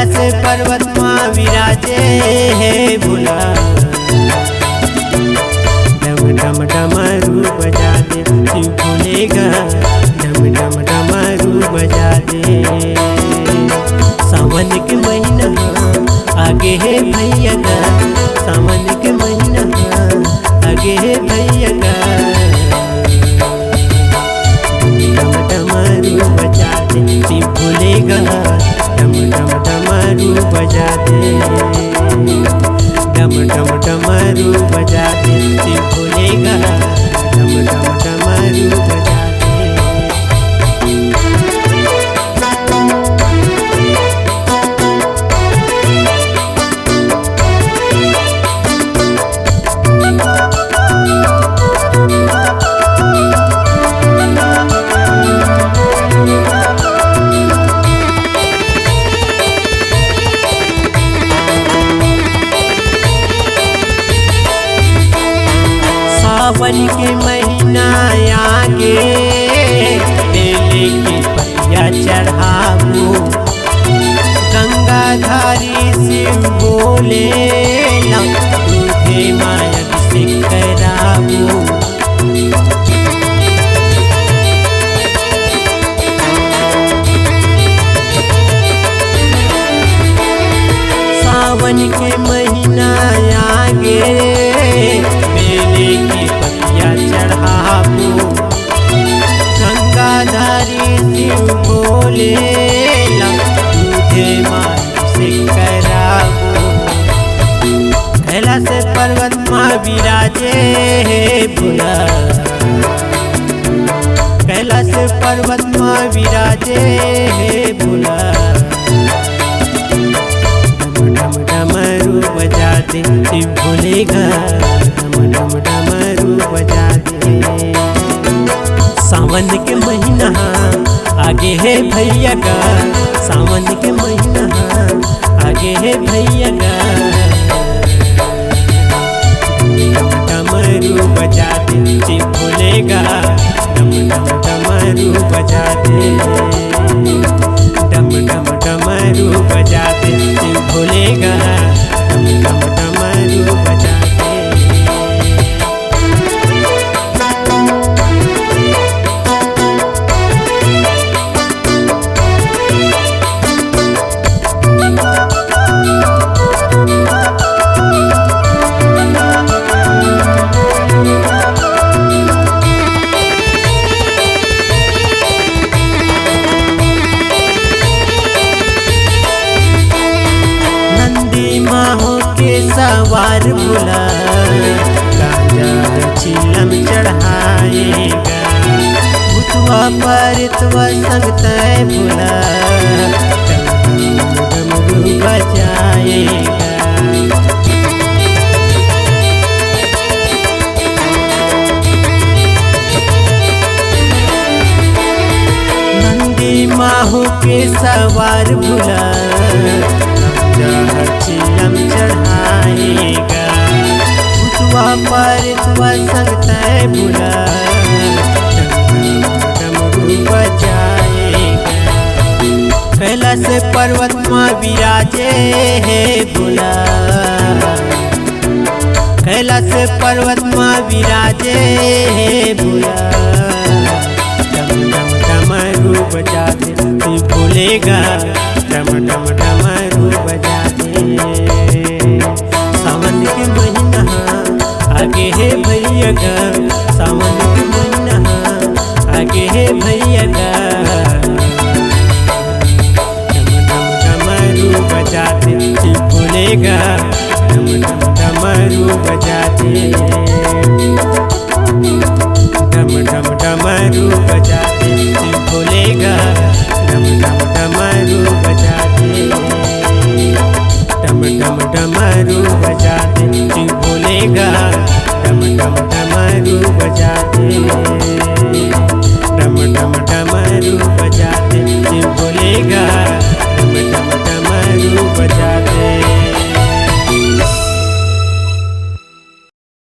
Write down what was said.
कैलाश पर्वत माँ विराजे है भोला। डम डम डमरू बजा दे शिव भोले का, डम डम डमरू बजा दे। सावन के महीना आगे है भैया का, सावन के महीना आगे है भैया का। डम डमरू बजा दे शिव भोले का, डम डम डमरू बजा दे। डम डम डमरू बजा दे शिव भोले का, डम डम डमरू बजा दे। सावन के महीना आगे बेले की पतिया चढ़ाबू, गंगाधारी शिव बोले तुझे माया से कराबू। सावन के महीना आगे बेले की पतिया चढ़ाबू, गंगाधारी शिव बोले तुझे माँ से कराबू। कैलाश पर्वत माँ विराजे है भोला, कैलाश पर्वत माँ विराजे है भोला। डम डमरू बजा दे शिव भोले का, डम डम डमरू बजा दे। सावन के महीना आगे है भैया का, सावन के महीना आगे है भैया का। डम डमरू बजा दे शिव भोले का, डम डम डमरू बजा दे। डम डम डमरू बजा दे शिव भोले का, डम डम डमरू बजा दे। सवार भोला गांजा चिलम चढ़ाएगा, भूतवा परितवा संगतै भोला डमरू बजाएगा। नंदी माहू के सवार भोला चिलम चढ़ाएगा, भूतवा परितवा संगतै भोला डमरू बजाएगा। कैलाश पर्वत माँ विराजे है भोला, कैलाश पर्वत माँ विराजे है भोला। डम डम डमरू बजा दे शिव भोले का, डम डम डमरू बजा दे। सावन के महीना आगे है भैया का, सावन के महीना आगे है भैया का। डम डम डमरू बजा दे शिव भोले का, डम डम डमरू बजा दे। डम डम डमरू बजा दे शिव भोले का, डम डम डमरू बजा दे। डम डम डमरू बजा दे शिव भोले का, डम डम डमरू बजा दे।